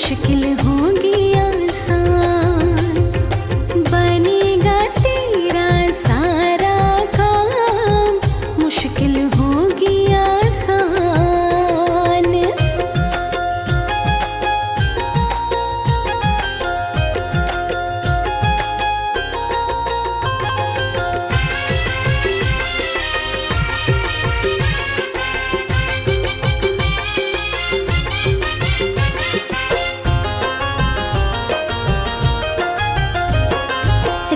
मुश्किल होगी आसान, बनेगा तेरा सारा काम, मुश्किल होगी आसान।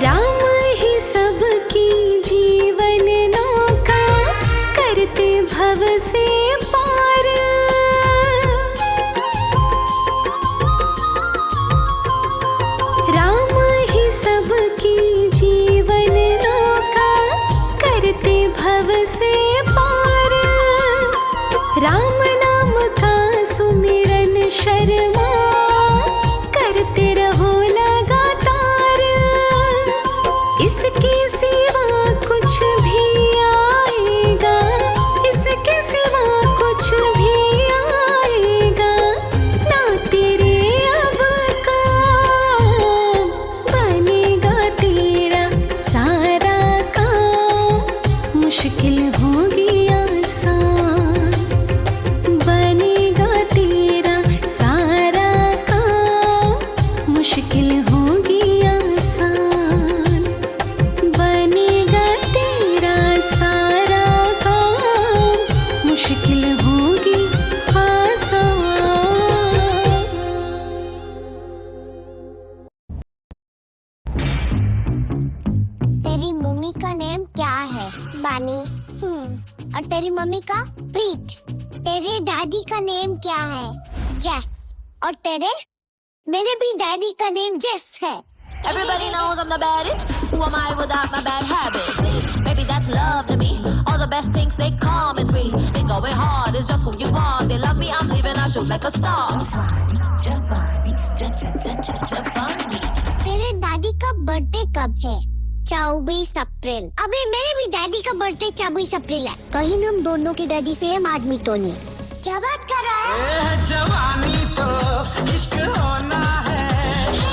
राम ही सबकी जीवन नौका, करते भव से पार। राम ही सबकी जीवन नौका, करते भव से पार। राम नाम का सुमिरन शर्मा, करते रहो लगातार। इसके सिवा कुछ भी आएगा, इसके सिवा कुछ भी आएगा ना तेरे अब काम, बनेगा तेरा सारा काम, मुश्किल होगी आसान, बनेगा तेरा सारा काम, मुश्किल होगी आसान, बनेगा तेरा सारा काम, मुश्किल होगी आसान। तेरी मम्मी का नेम क्या है? बानी। और तेरी मम्मी का? प्रीत। तेरे डैडी का नेम क्या है? जेस। और तेरे? मेरे भी डैडी का नेम जेस है। Everybody knows I'm the baddest. Who am I without my bad habits? Please, maybe that's love to me. All the best things they come in threes. Been going hard, it's just who you are. They love me, I'm leaving, I shoot like a star. तेरे दादी का birthday कब है? 24 अप्रैल। अबे मेरे भी daddy का birthday 24 अप्रैल है। कहीं हम दोनों के डैडी सेम आदमी तो नहीं। क्या बात कर रहा है? जवानी तो इश्क होना है,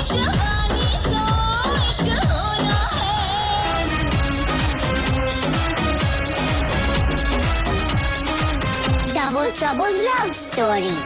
जवानी तो इश्क होना है। Double trouble love story.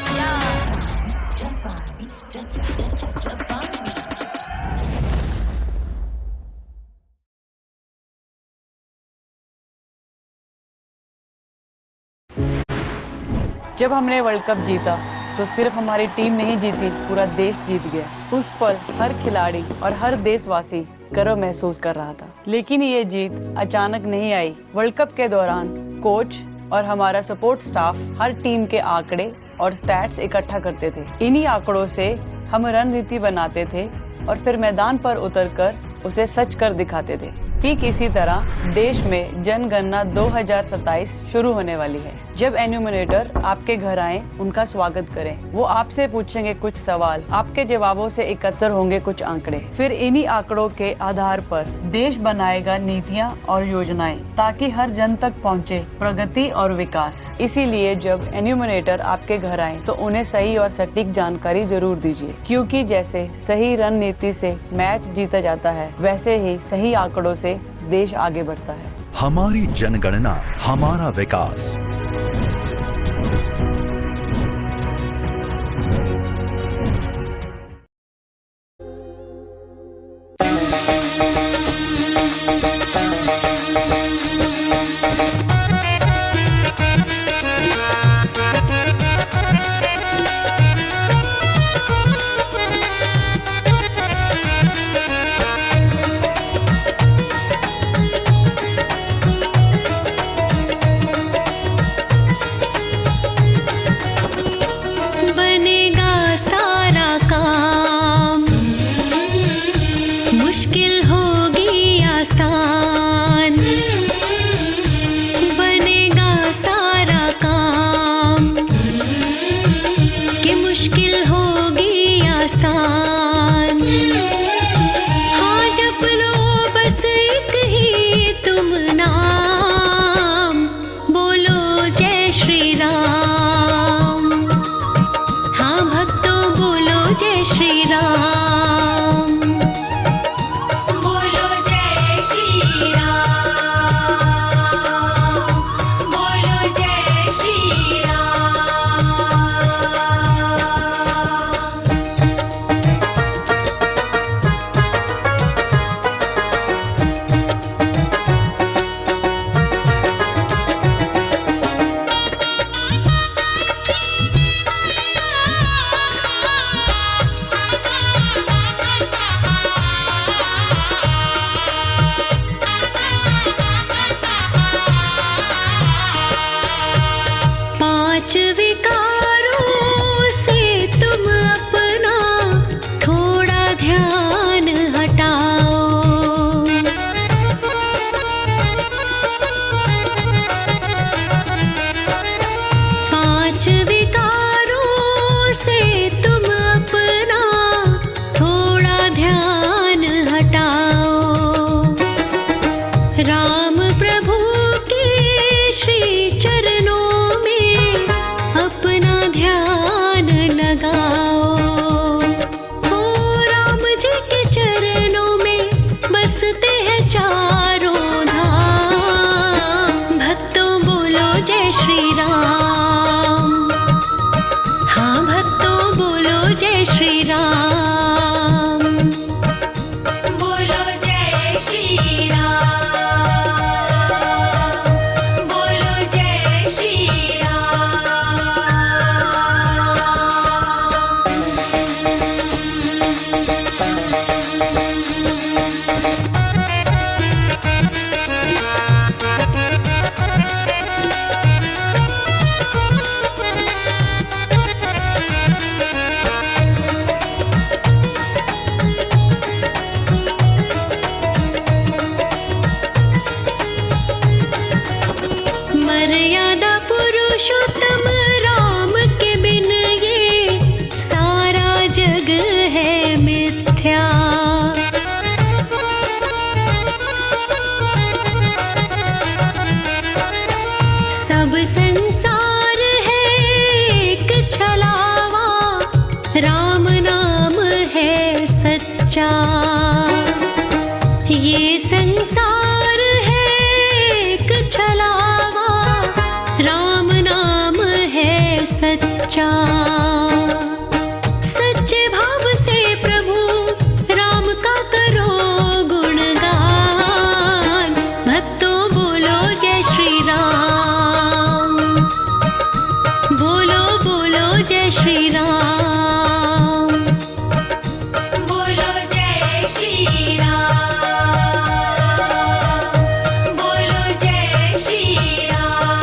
जब हमने वर्ल्ड कप जीता तो सिर्फ हमारी टीम नहीं जीती, पूरा देश जीत गया। उस पर हर खिलाड़ी और हर देशवासी गर्व महसूस कर रहा था। लेकिन ये जीत अचानक नहीं आई। वर्ल्ड कप के दौरान कोच और हमारा सपोर्ट स्टाफ हर टीम के आंकड़े और स्टैट्स इकट्ठा करते थे। इन्हीं आंकड़ों से हम रणनीति बनाते थे और फिर मैदान पर उतरकर उसे सच कर दिखाते थे। ठीक इसी तरह देश में जनगणना 2027 शुरू होने वाली है। जब एन्यूमरेटर आपके घर आए, उनका स्वागत करें। वो आपसे पूछेंगे कुछ सवाल, आपके जवाबों से एकत्र होंगे कुछ आंकड़े। फिर इन्हीं आंकड़ों के आधार पर देश बनाएगा नीतियां और योजनाएं, ताकि हर जन तक पहुंचे प्रगति और विकास। इसीलिए जब एन्यूमरेटर आपके घर आए तो उन्हें सही और सटीक जानकारी जरूर दीजिए, क्योंकि जैसे सही रणनीति से मैच जीता जाता है, वैसे ही सही आंकड़ों से देश आगे बढ़ता है। हमारी जनगणना, हमारा विकास। श्री राम। बोलो जय श्री राम, बोलो जय श्री राम। पांच विकारों से तुम अपना थोड़ा ध्यान हटाओ। पांच विकारों से तुम अपना थोड़ा ध्यान हटाओ। राम प्रभु के श्री चरणों में अपना ध्यान लगाओ। हो राम जी के चरणों में बसते हैं चारों धाम। भक्तों बोलो जय श्री राम। हाँ भक्तों बोलो जय श्री राम। बोलो जय श्री राम, बोलो जय श्री राम। मर्यादा पुरुषोत्तम राम के बिन ये सारा जग है मिथ्या। सब संसार है एक छलावा, राम नाम है सच्चा। ये संसार है एक छलावा, राम नाम है सच्चा। सच्चे भाव से प्रभु राम का करो गुणगान। भक्तों बोलो जय श्री राम। बोलो बोलो जय श्री राम। बोलो जय श्री राम, बोलो जय श्री राम।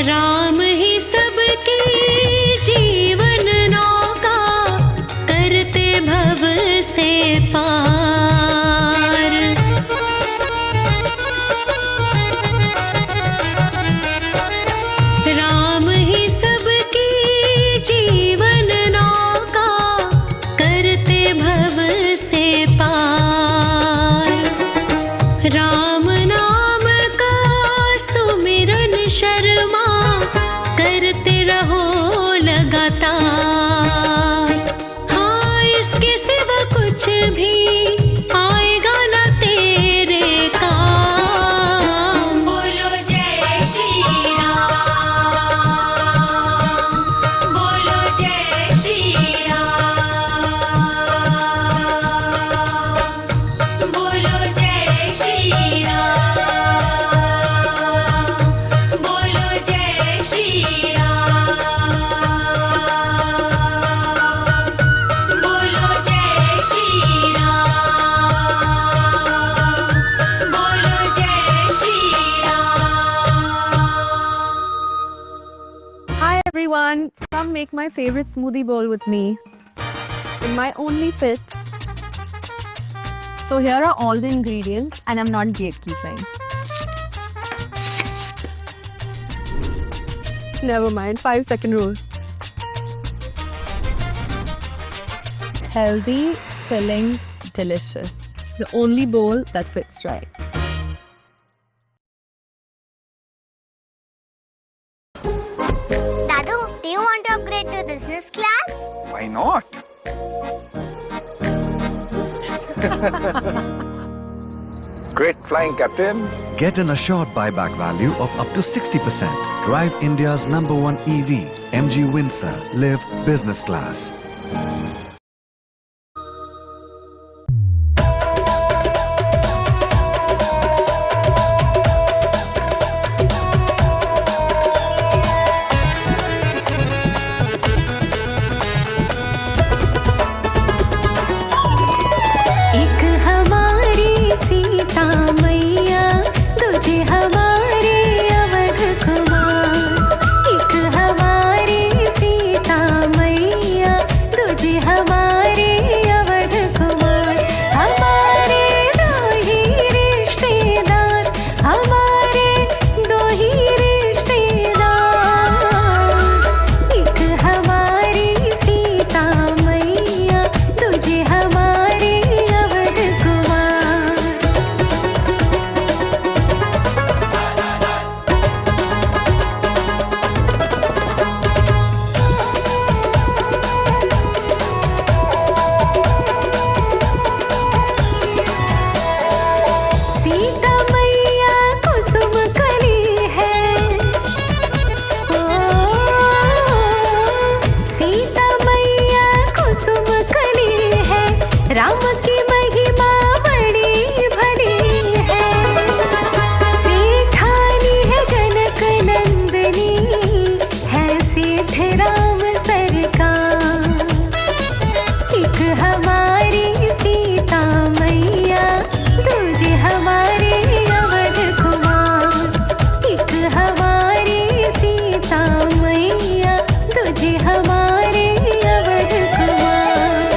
राम ही सबकी जीवन नौका, करते भव से पार। राम ही सबकी जीवन नौका, करते भव से पार। राम नाम का सुमिरन शर्मा, करते रहो लगातार। हाँ इसके सिवा कुछ भी आएगा ना तेरे काम। बोलो जय श्री राम, बोलो जय श्री राम। बोलो जय श्री राम, बोलो जय श्री राम। बोलो जय श्री राम, बोलो जय Shri Ram. Hi everyone, come make my favorite smoothie bowl with me. In my only fit, So here are all the ingredients and I'm not gatekeeping. Never mind, 5-second rule. Healthy, filling, delicious. The only bowl that fits right. Dadu, do you want to upgrade to business class? Why not? Great flying, Captain. Get an assured buyback value of up to 60%. Drive India's #1 EV, MG Windsor. Live business class. एक हमारी सीता मैया दूजे हमारे अवध कुमार। एक हमारी सीता मैया दूजे हमारे अवध कुमार। हमारे दो ही रिश्तेदार, हमारे दो ही रिश्तेदार। एक हमारी सीता मैया दूजे हमारे अवध कुमार। सीता मैया कुसुम कली है, ओ सीता मैया कुसुम कली है। राम की महिमा बड़ी भली है। सेठानी है जनक नंदनी, है सेठ राम सरकार। एक हमारी सीता मैया दूजे हमारे अवध कुमार। एक हमारी सीता मैया दूजे हमारे अवध कुमार।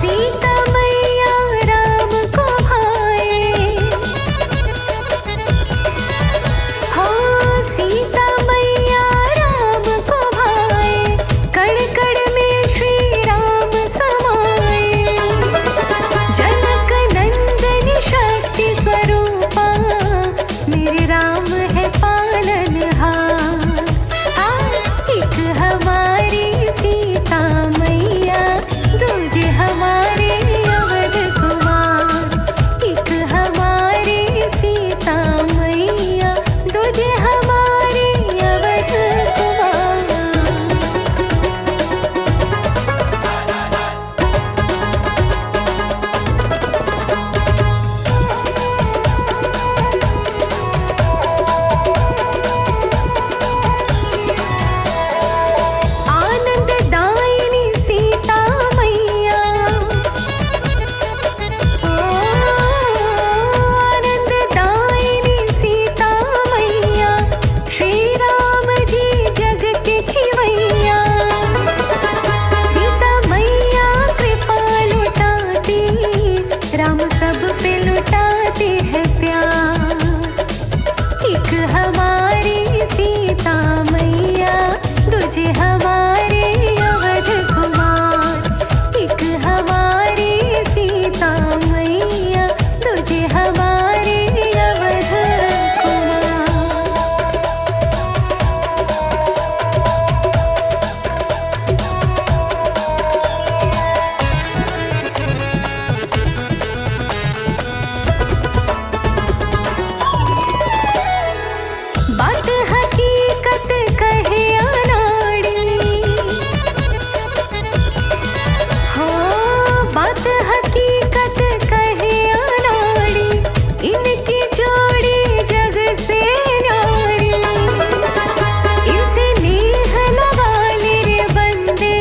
सीता मैया राम को भाए, हो सीता मैया राम को भाए। कण कण में श्री राम समाए। जनक नंदनी शक्ति स्वरूपा, मेरे राम है पालनहार। एक हमारी सीता मैया दूजे हमारे अवध कुमार। एक हमारी सीता मैया दूजे हमारे अवध कुमार। आनंददायिनी सीता मैया, ओ आनंददायिनी सीता मैया। श्री राम जी जग के खिवैया। सीता मैया कृपा लुटाती, राम सब पे लुटाते हैं प्यार। एक हमारी सीता मैया दूजे हमारे अवध कुमार। एक हमारी सीता मैया दूजे हमारे अवध कुमार। बात हकीकत कहे अनाड़ी, हो बात हकीकत कहे अनाड़ी। इनकी जोड़ी जग से न्यारी। इनसे नेह लगा ले रे बंदे,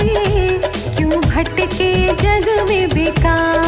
क्यों भटके जग में बेकार।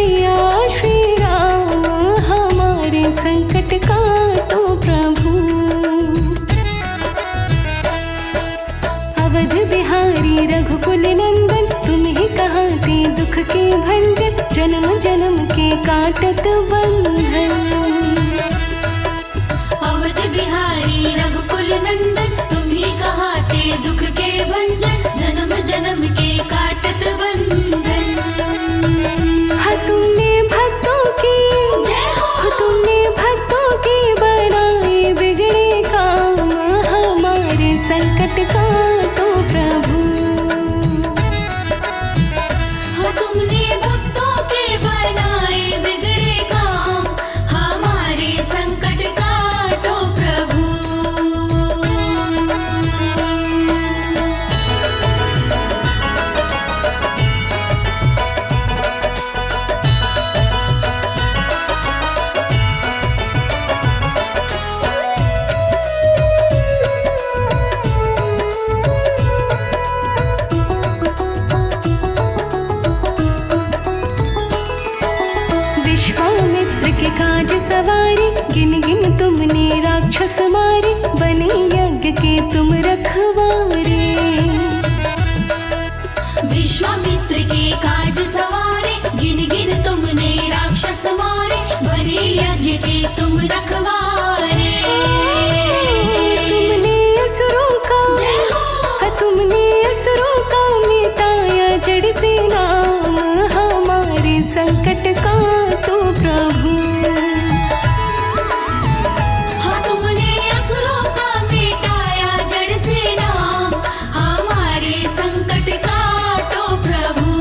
कन्हैया श्री राम हमारे संकट काटो प्रभु। अवध बिहारी रघुकुल नंदन तुम ही कहाते दुख के भंजन, जन्म जन्म के काटत बंधन। अवध बिहारी रघुकुल नंदन तुम ही कहाते दुख के भंजन, जन्म जन्म के काटत बंधन। हाँ तुमने भक्तों की जय हो, तुमने भक्तों के बनाए बिगड़े काम, हमारे संकट काटो प्रभु। हो तुमने भक्तों के बनाए बिगड़े काम, हमारे संकट काटो प्रभु। विश्वामित्र के काज सवारी, गिन गिन तुमने राक्षस मारे, बने यज्ञ के तुम रखवारे। विश्वामित्र के काज सवारे, गिन गिन तुमने राक्षस मारे, बने यज्ञ के तुम रखवारे। तुमने असुरों का जय हो, तुमने असुरों का मिटाया जड़ से नाम, हमारे संकट काटो प्रभु। हाँ तुमने असुरों का मिटाया जड़ से नाम, हमारे संकट काटो प्रभु।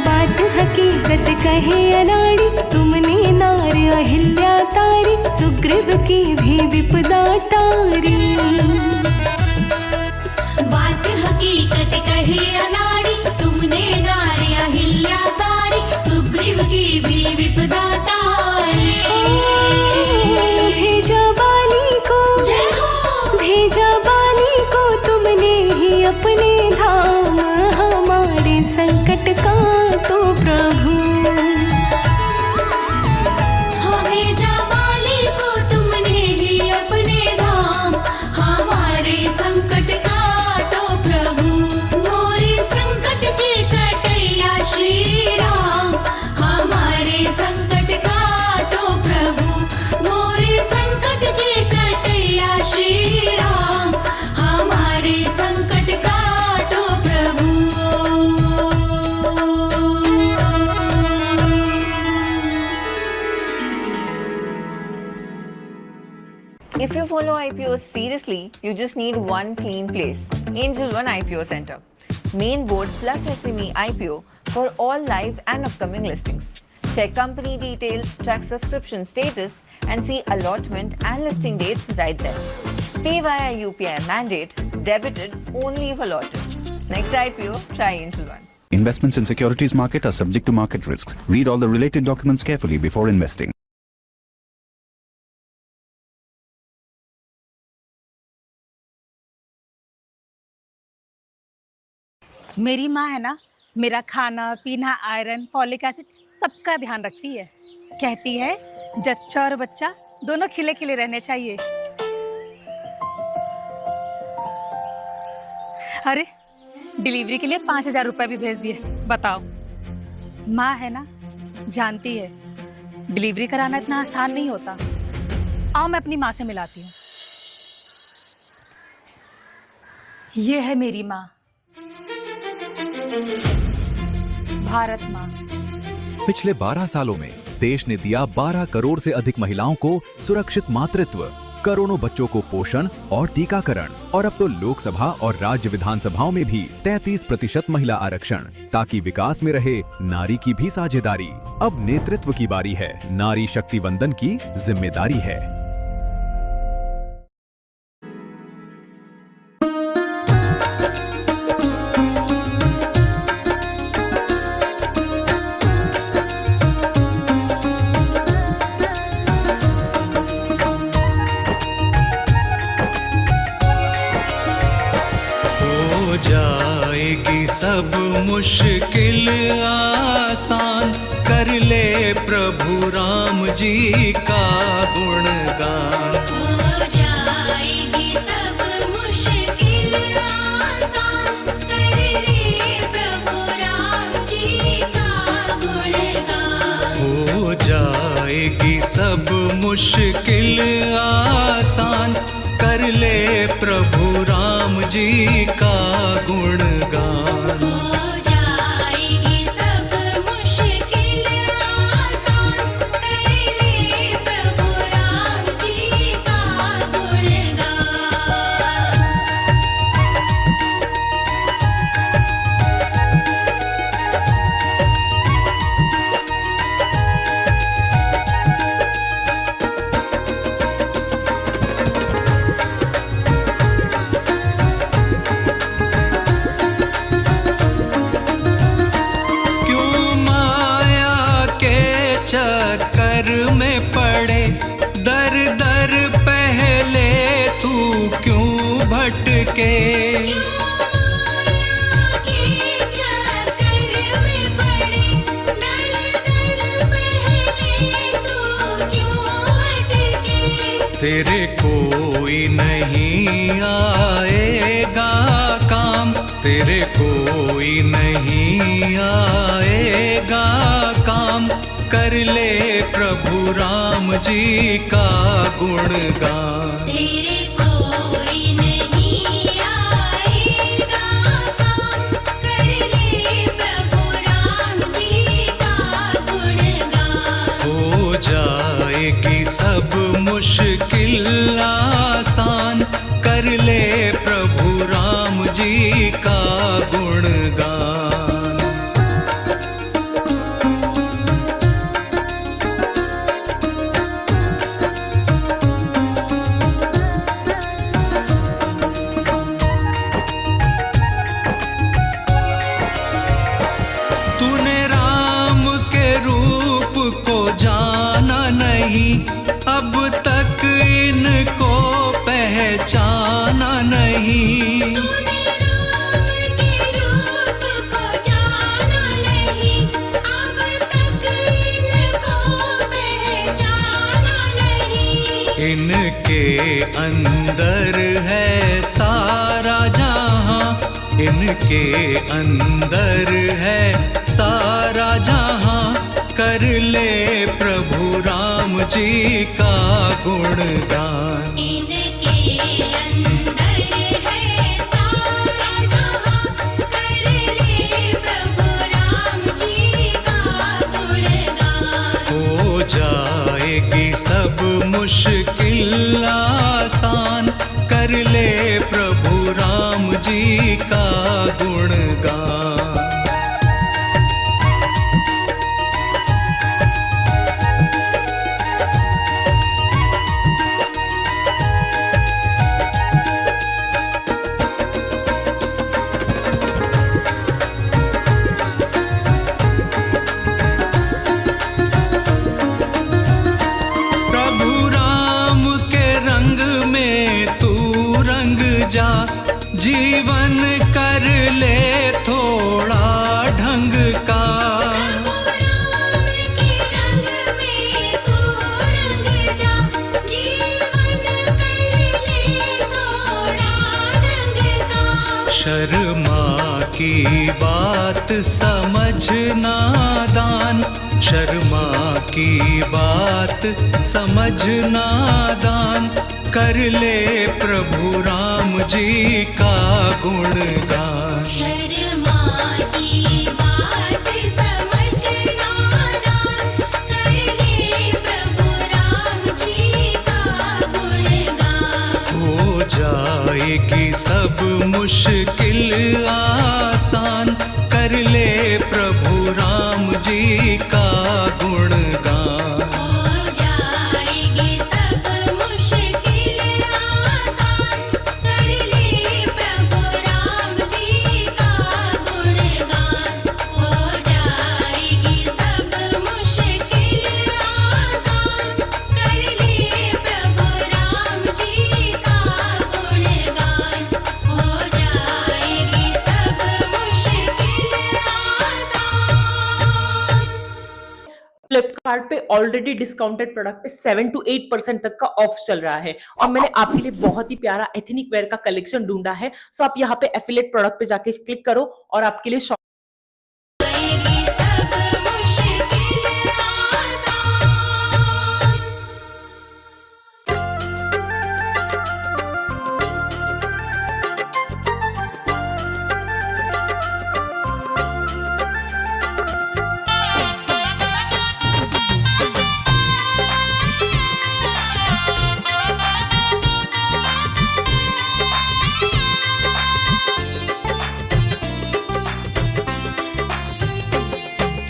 बात हकीकत कहे अनाड़ी, तुमने नार अहिल्या तारी, सुग्रीव की भी विपदा टारी। बात हकीकत कहे अनाड़ी, तुमने नारी अहिल्या तारी, सुग्रीव की भी विपदा टारी। भेजा बाली को जय हो, भेजा बाली को तुमने ही अपने धाम, हमारे संकट काटो प्रभु। हाँ भेजा बाली को तुमने ही अपने धाम, हमारे संकट काटो प्रभु। मोरे संकट के कटैया श्री राम, हमारे संकट काटो प्रभु। मोरे संकट के कटैया श्री राम, हमारे संकट काटो प्रभु। If you follow IPOs seriously, you just need one clean place. Angel One IPO Center. Main board plus SME IPO for all live and upcoming listings. Check company details, track subscription status, and see allotment and listing dates right there. Pay via UPI mandate, debited only if allotted. Next IPO, try Angel One. Investments in securities market are subject to market risks. Read all the related documents carefully before investing. मेरी माँ है ना, मेरा खाना पीना iron folic acid सबका ध्यान रखती है। कहती है जच्चा और बच्चा दोनों खिले खिले रहने चाहिए। अरे डिलीवरी के लिए 5,000 रुपए भी भेज दिए, बताओ। माँ है ना, जानती है डिलीवरी कराना इतना आसान नहीं होता। आओ मैं अपनी माँ से मिलाती हूँ। ये है मेरी माँ, भारत माँ। पिछले 12 सालों में देश ने दिया 12 करोड़ से अधिक महिलाओं को सुरक्षित मातृत्व, करोड़ों बच्चों को पोषण और टीकाकरण, और अब तो लोकसभा और राज्य विधानसभाओं में भी 33% महिला आरक्षण, ताकि विकास में रहे नारी की भी साझेदारी। अब नेतृत्व की बारी है, नारी शक्ति वंदन की जिम्मेदारी है। जाएगी सब मुश्किल आसान, कर ले प्रभु राम जी का गुणगान। हो जाएगी सब मुश्किल आसान, कर ले प्रभु राम जी का गुणगान। हो जाएगी सब मुश्किल आसान, कर ले प्रभु राम जी का गुणगान। हो जाएगी सब मुश्किल आसान, कर ले प्रभु राम जी का गुणगान। क्यों माया के चक्कर में पड़े, दर दर पहले तू क्यों भटके। के चक्कर में पड़े, दर दर पहले तू क्यों भटके। तेरे कोई नहीं आएगा काम, तेरे कोई नहीं आएगा काम, कर ले प्रभु राम जी का गुणगान। तेरे कोई नहीं आएगा काम, कर ले प्रभु राम जी का गुणगान। हो जाएगी सब मुश्किल आसान, कर ले प्रभु राम जी का गुणगान। तूने राम के रूप को जाना नहीं, अब तक इनको पहचाना नहीं। तूने राम के रूप को जाना नहीं, अब तक इनको पहचाना नहीं। इनके अंदर है सारा जहां, इनके अंदर है सारा जहां, कर ले प्रभु राम जी का गुणगान। इनके अंदर है सारा जहां, कर ले प्रभु राम जी का गुणगान। हो जाएगी सब मुश्किल आसान, कर ले प्रभु राम जी का गुणगान। प्रभु राम के रंग में तू रंग जा, जीवन कर ले थोड़ा ढंग का। राम के रंग में तू रंग जा, जीवन कर ले थोड़ा ढंग का। शर्मा की बात समझ नादान, शर्मा की बात समझ नादान, कर ले प्रभु राम जी का गुणगान। शर्मा की बात समझ नादान, कर ले प्रभु राम जी का गुणगान। हो जाएगी सब मुश्किल आसान, कर ले प्रभु राम जी का गुणगान। हो जाएगी सब मुश्किल आसान, कर ले प्रभु राम जी का गुणगान। हो जाएगी सब मुश्किल आसान, कर ले प्रभु राम जी का गुणगान। हो जाएगी सब मुश्किल कार्ड पे ऑलरेडी डिस्काउंटेड प्रोडक्ट पे 7 to 8% तक का ऑफ चल रहा है और मैंने आपके लिए बहुत ही प्यारा एथनिक वेयर का कलेक्शन ढूंढा है। सो आप यहाँ पे एफिलिएट प्रोडक्ट पे जाके क्लिक करो और आपके लिए शॉप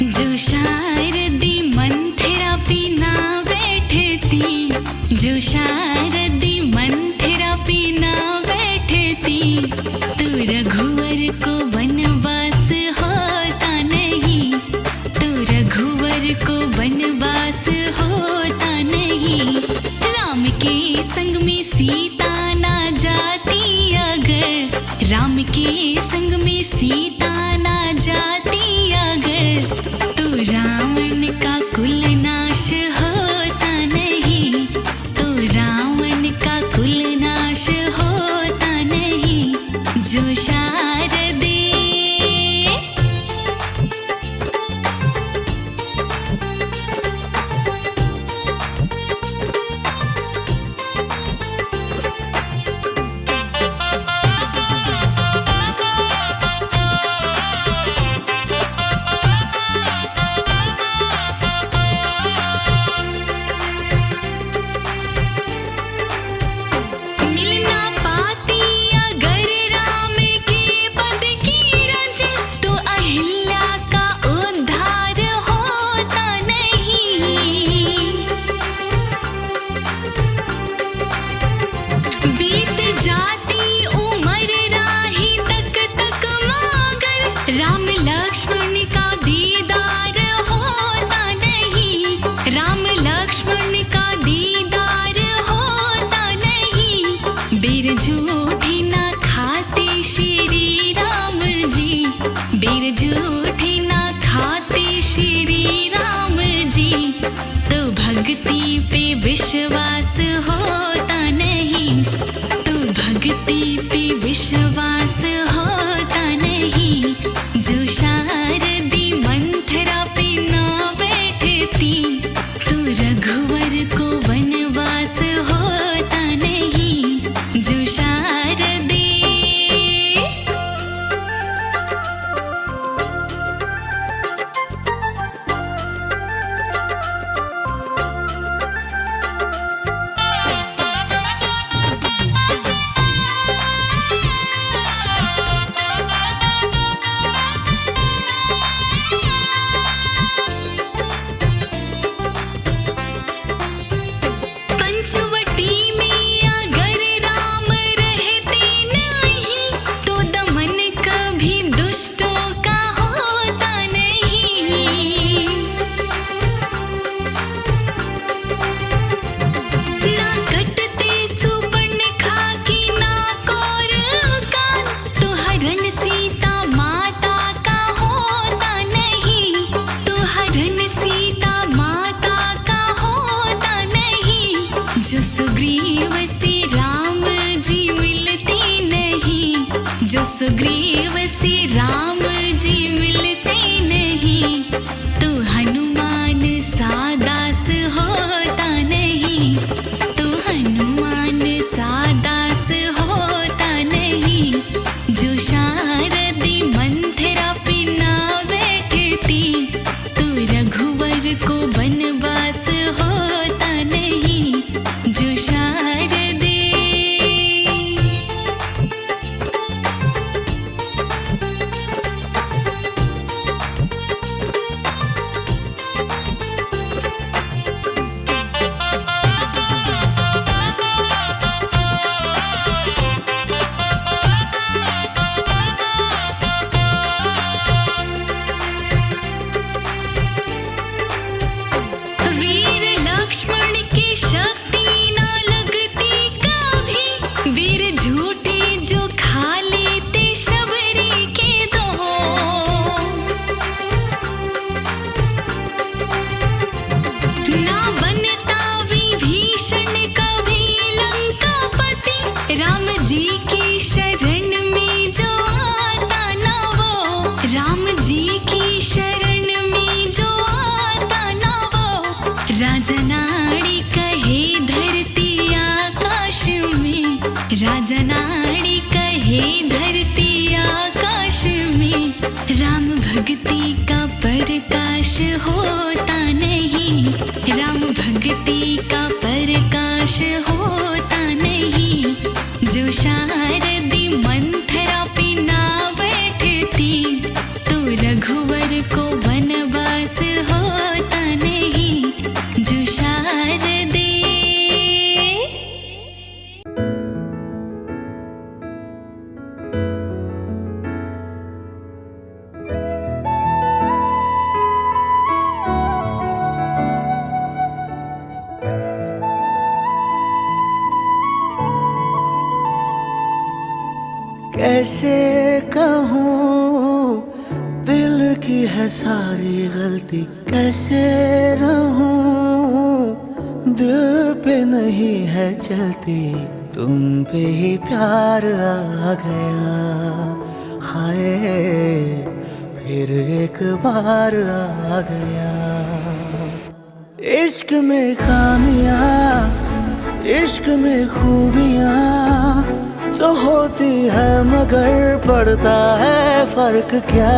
जो शारदी मंथरा पीना बैठती, जो शारदी मंथरा पीना बैठती, तू रघुवर को वनवास होता नहीं, तू रघुवर को वनवास होता नहीं। राम के संग में सीता ना जाती अगर, राम के संग में सीता ना जाती अगर, तो रावण का कुल नाश होता नहीं, तो रावण का कुल नाश होता नहीं। जो शारदे मिलना पाती अगर राम के पद की रज, तो अहिल्या का उद्धार होता नहीं। बीत जाती उम्र राही तक तक मगर, राम लक्ष्मण का दीदार होता नहीं, राम लक्ष्मण का दीदार होता नहीं। बीर झूठी ना खाते श्री राम जी, बीर झूठी ना खाते श्री राम जी, तो भक्ति पे विश्वास होता नहीं, तो भक्ति पे विश्वास होता नहीं। जो शारदी मंथरा पे ना बैठती, तो रघुवर को वनवास होता नहीं। जो शारदे पंचवटी में अगर राम रहते नहीं, तो दमन कभी दुष्टों का होता नहीं। ना कटते सुपर्णखा की ना कौर कान, तो हरण सीता माता का होता नहीं, तो हरण सीता माता का होता नहीं। जो सुग्रीव से राम जी मिलते नहीं, जो सुग्रीव से राम जी मिलते नहीं, तो हनुमान सा दास होता नहीं, तो हनुमान सा दास होता नहीं। जो शारदी मंथरा पे ना बैठती, तो रघुवर को वनवास होता नहीं। जो शारदे राम जी की शरण में जो आता ना वो राजनाड़ी कहे धरती आकाश में, राजनाड़ी कहे धरती आकाश में। राम भक्ति का प्रकाश होता नहीं, राम भक्ति का प्रकाश होता नहीं। जो शारदी मंथरा पिना बैठती तो रघुवर को वनवास होता नहीं। जो शारदे कैसे कहूँ दिल की है सारी गलती, कैसे रहूँ दिल पे नहीं है चलती। तुम पे ही प्यार आ गया, हाय फिर एक बार आ गया। इश्क में खामियां, इश्क में खूबियां तो होती है मगर पड़ता है फर्क क्या।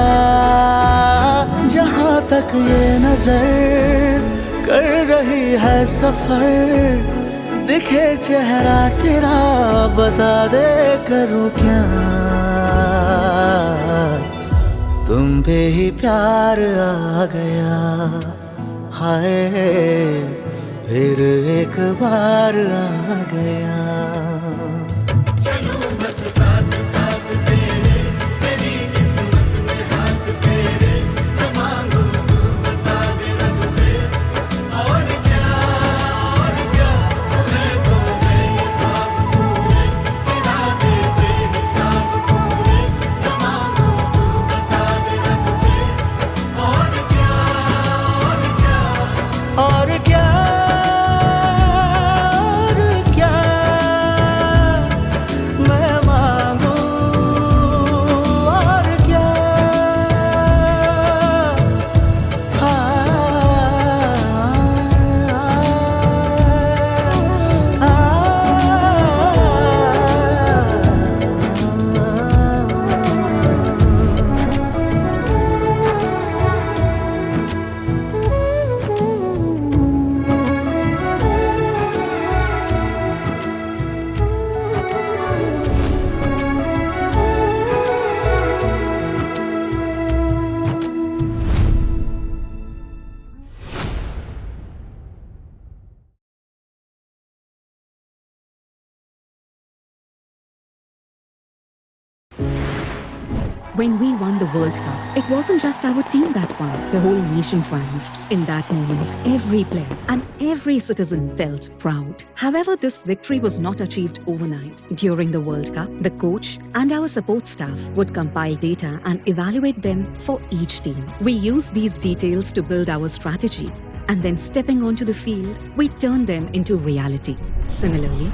जहाँ तक ये नजर कर रही है सफर, दिखे चेहरा तेरा बता दे करूँ क्या। तुम पे ही प्यार आ गया, हाय फिर एक बार आ गया। चलूं बस साथ साथ तेरे, तेरी किस्मत में हाथ तेरे। मैं मांगू तू बता दे रब से, और क्या तुम्हें तो है ये ख्वाब पूरे, इरादे बेहिसाब पूरे। मैं मांगू तू बता दे रब से, और क्या और क्या When we won the World Cup, it wasn't just our team that won. The whole nation triumphed. In that moment, every player and every citizen felt proud. However, this victory was not achieved overnight. During the World Cup, the coach and our support staff would compile data and evaluate them for each team. We used these details to build our strategy, and then stepping onto the field, we turned them into reality. Similarly,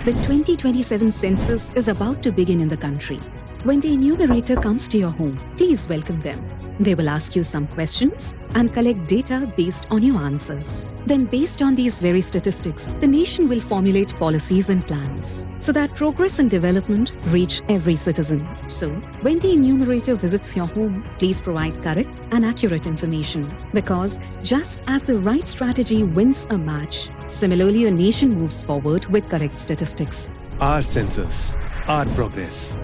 the 2027 census is about to begin in the country. When the enumerator comes to your home, please welcome them. They will ask you some questions and collect data based on your answers. Then, based on these very statistics, the nation will formulate policies and plans so that progress and development reach every citizen. So, when the enumerator visits your home, please provide correct and accurate information, because just as the right strategy wins a match, similarly a nation moves forward with correct statistics. Our census, our progress.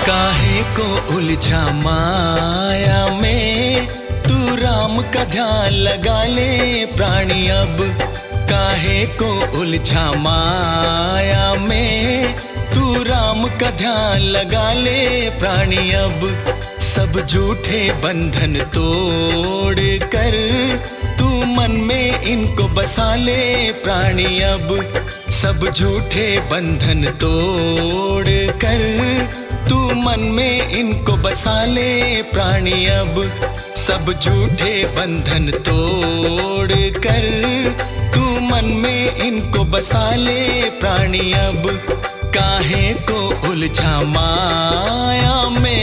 काहे को उलझा माया में, तू राम का ध्यान लगा ले प्राणी अब। काहे को उलझा माया में, तू राम का ध्यान लगा ले प्राणी अब। सब झूठे बंधन तोड़ कर तू मन में इनको बसा ले प्राणी अब। सब झूठे बंधन तोड़ कर तू मन में इनको बसा ले प्राणी अब। सब झूठे बंधन तोड़ कर तू मन में इनको बसा ले प्राणी अब। काहे को उलझा माया में।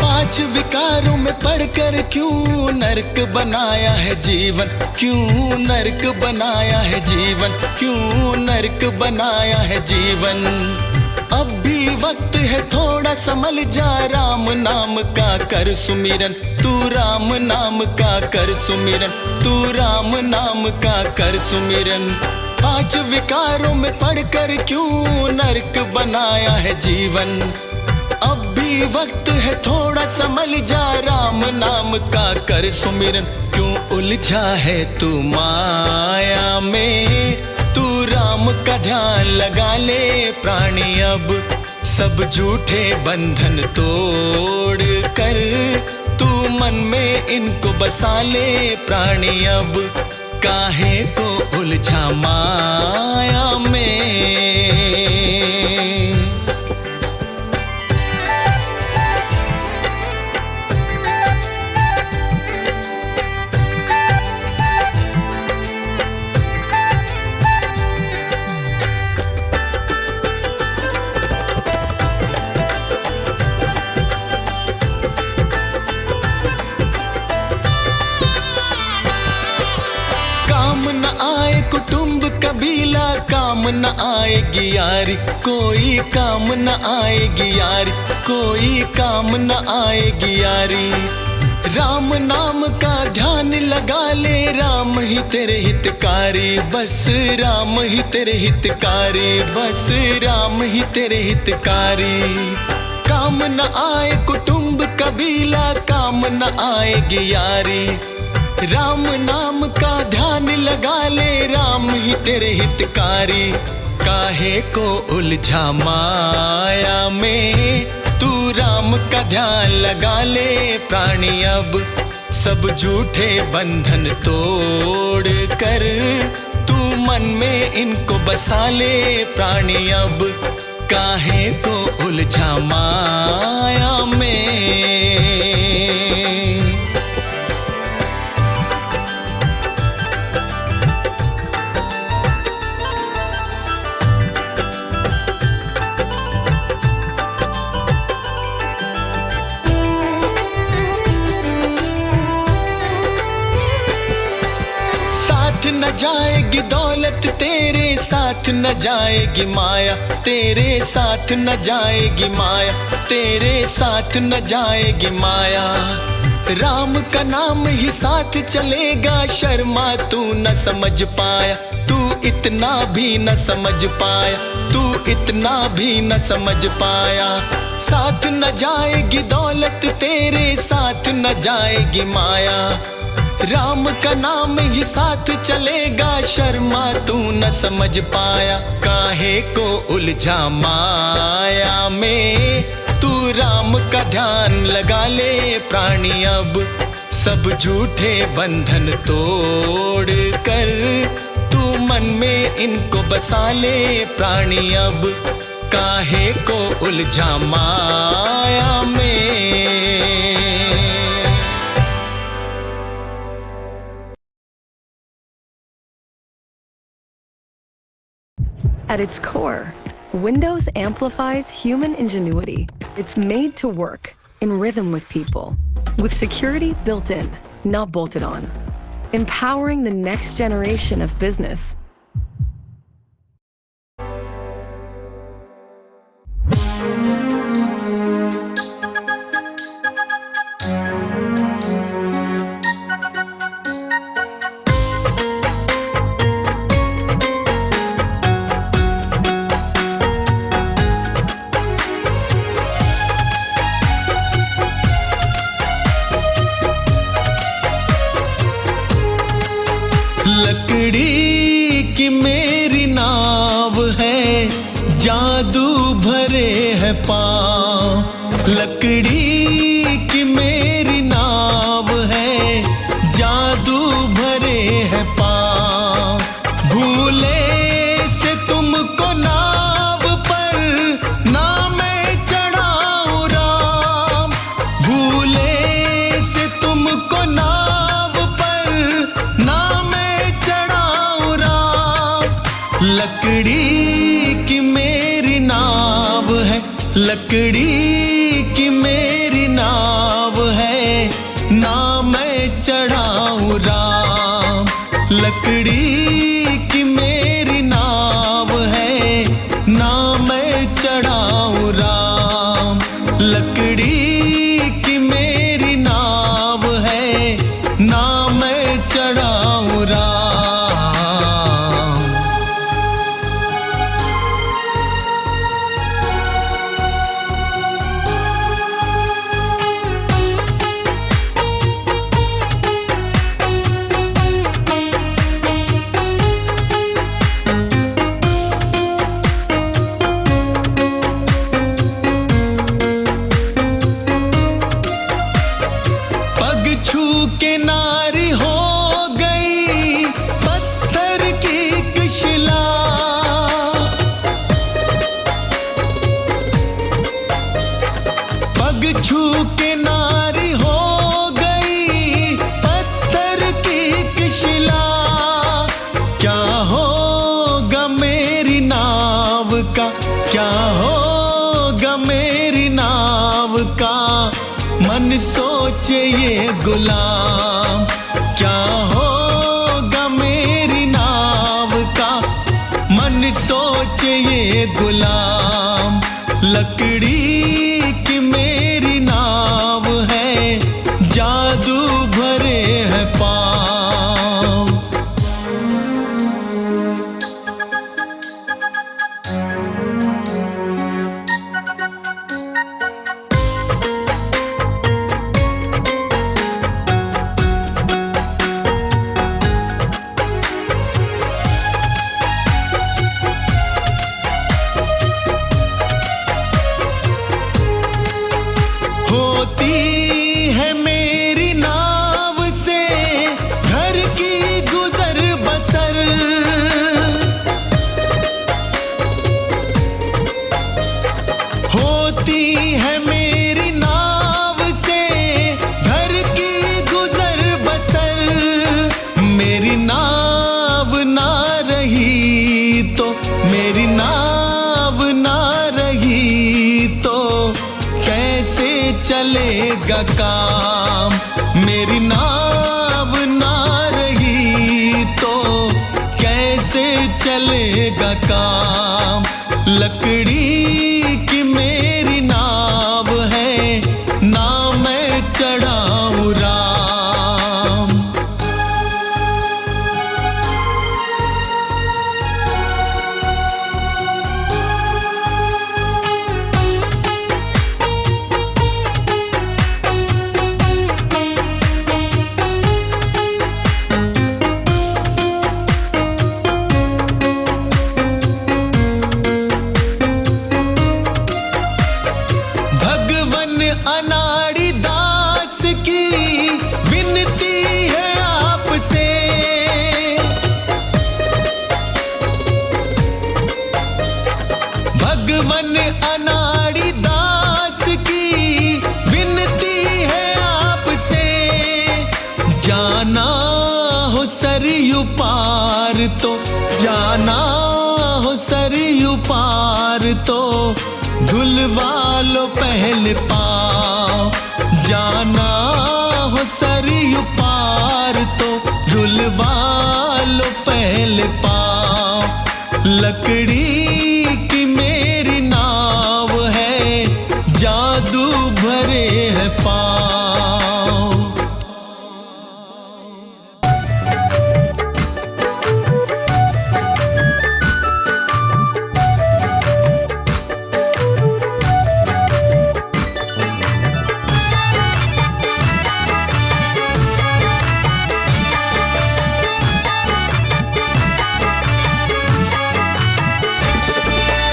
पांच विकारों में पढ़कर क्यों नरक बनाया है जीवन, क्यों नरक बनाया है जीवन, क्यों नरक बनाया है जीवन। अब भी वक्त है थोड़ा संभल जा, राम नाम का कर सुमिरन, तू राम नाम का कर सुमिरन, तू राम नाम का कर सुमिरन। पांच विकारों में पढ़कर क्यों नरक बनाया है जीवन। अब भी वक्त है थोड़ा संभल जा, राम नाम का कर सुमिरन। क्यों उलझा है तू माया में, तू राम का ध्यान लगा ले प्राणी अब। सब झूठे बंधन तोड़ कर तू मन में इनको बसा ले प्राणी अब। काहे को उलझा माया में। कुटुंब कबीला काम न आएगी यारी, कोई काम न आएगी यारी, कोई काम न आएगी यारी। राम नाम का ध्यान लगा ले, राम ही तेरे हितकारी, बस राम ही तेरे हितकारी, बस राम ही तेरे हितकारी। काम न आए कुटुंब कबीला, काम न आएगी यारी। राम नाम का ध्यान लगा ले, राम ही तेरे हितकारी। काहे को उलझा माया में, तू राम का ध्यान लगा ले प्राणी अब। सब झूठे बंधन तोड़ कर तू मन में इनको बसा ले प्राणी अब। काहे को उलझा माया में। न जाएगी दौलत तेरे साथ, न जाएगी माया तेरे साथ, न जाएगी माया तेरे साथ, न जाएगी माया। राम का नाम ही साथ चलेगा, शर्मा तू न समझ पाया, तू इतना भी न समझ पाया, तू इतना भी न समझ पाया। साथ न जाएगी दौलत तेरे साथ, न जाएगी माया। राम का नाम ही साथ चलेगा, शर्मा तू न समझ पाया। काहे को उलझा माया में, तू राम का ध्यान लगा ले प्राणी अब। सब झूठे बंधन तोड़ कर तू मन में इनको बसा ले प्राणी अब। काहे को उलझा माया में। At its core, Windows amplifies human ingenuity. It's made to work in rhythm with people, with security built in, not bolted on, empowering the next generation of business. जादू भरे है पाँव, लकड़ी की मेरी नाव है, जादू भरे है पाँव। भूले से तुमको नाव पर ना मैं चढ़ाऊं राम, भूले से तुमको नाव पर ना मैं चढ़ाऊं राम। लकड़ी की मेरी नाव है, लकड़ी की मेरी नाव है, ना मैं चढ़ाऊं राम। लकड़ी की मेरी नाव है, ना मैं चढ़ाऊं राम। लकड़ी की मेरी नाव है, ना मैं चढ़ाऊं राम। पग छू के नारी हो गई पत्थर की एक शिला, पग छू के नारी हो गई पत्थर की एक शिला। क्या होगा मेरी नाव का, क्या होगा मेरी नाव का, मन सोचे ये गुलाम। क्या होगा मेरी नाव का, मन सोचे ये गुलाम। लकड़ी की मेरी नाव है, जादू भरे है पाँव। होती है मेरी नाव से घर की गुजर बसर, होती है मेरी नाव से घर की गुजर बसर। मेरी नाव ना रही तो, मेरी नाव ना रही तो कैसे चलेगा काम। मेरी नाव ना रही तो कैसे चलेगा काम। लकड़ी की मेरी नाव है, ना मैं चढ़ाऊं राम। भगवन अनाड़ी दास की विनती है आपसे, भगवन अनाड़ी दास की विनती है आपसे। जाना हो सरयू पार तो, जाना हो सरयू पार तो धुलवा लो पहले पाँव। जाना हो सरयू पार तो धुलवा लो पहले पाँव। लकड़ी की मेरी नाव है, जादू भरे है पाँव।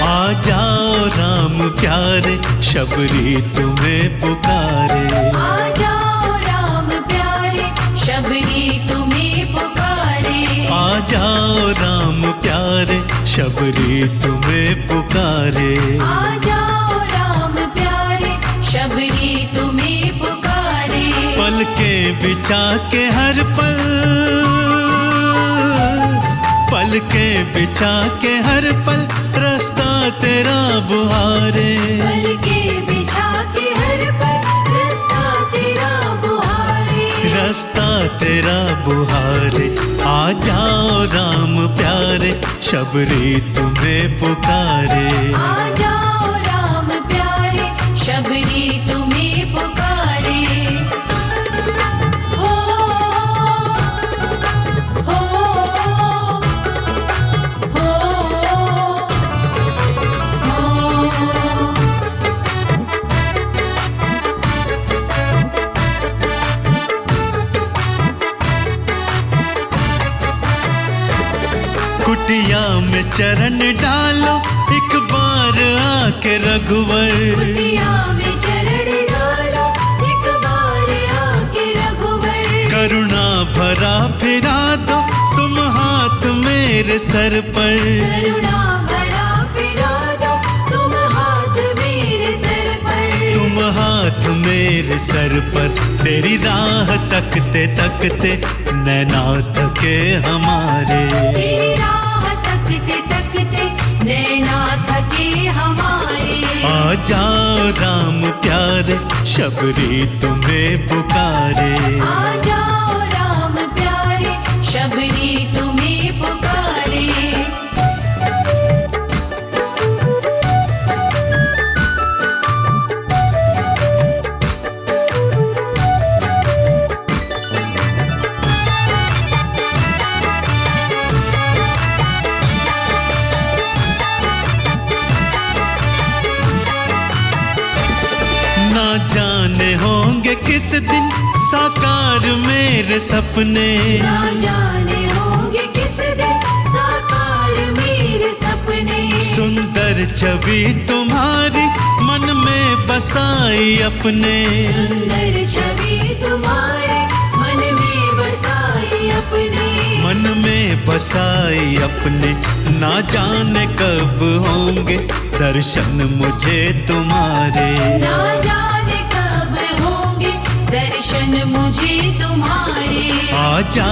आ जाओ प्यारे शबरी तुम्हें पुकारे। आ जाओ राम प्यारे शबरी तुम्हें पुकारे। आ जाओ राम प्यारे शबरी तुम्हें पुकारे। आ जाओ राम प्यारे शबरी तुम्हें पुकारे। पल के बिछा के हर पल, पल के बिछा के हर पल रास्ता तेरा बुहारे। पल के बिछा के हर पल रास्ता तेरा बुहारे। रास्ता तेरा बुहारे। आ जाओ राम प्यारे शबरी तुम्हें पुकारे। आ जाओ राम प्यारे शबरी तुम्हें पुकारे। हो हो कुटिया में चरण डालो एक बार आके रघुवर। कुटिया में चरण डालो एक बार आके रघुवर। करुणा भरा फिरा दो तुम हाथ मेरे सर पर। करुणा भरा फिरा दो तुम हाथ मेरे सर पर। तुम हाथ मेरे सर पर। तेरी राह तकते तकते नैना थके हमारे। तेरी राह तकते तकते नैना थके हमारे। आ जाओ राम प्यारे शबरी तुम्हें पुकारे। आ जाओ राम प्यारे शबरी तुम्हें पुकारे। ना जाने होंगे किस दिन साकार मेरे सपने। ना जाने होंगे किस दिन साकार मेरे सपने। सुंदर छवि तुम्हारी मन में बसाई अपने। सुंदर छवि तुम्हारे मन में बसाई अपने। मन में बसाई अपने। ना जाने कब होंगे दर्शन मुझे तुम्हारे। ना जाने कब होंगे दर्शन मुझे तुम्हारे। आ जा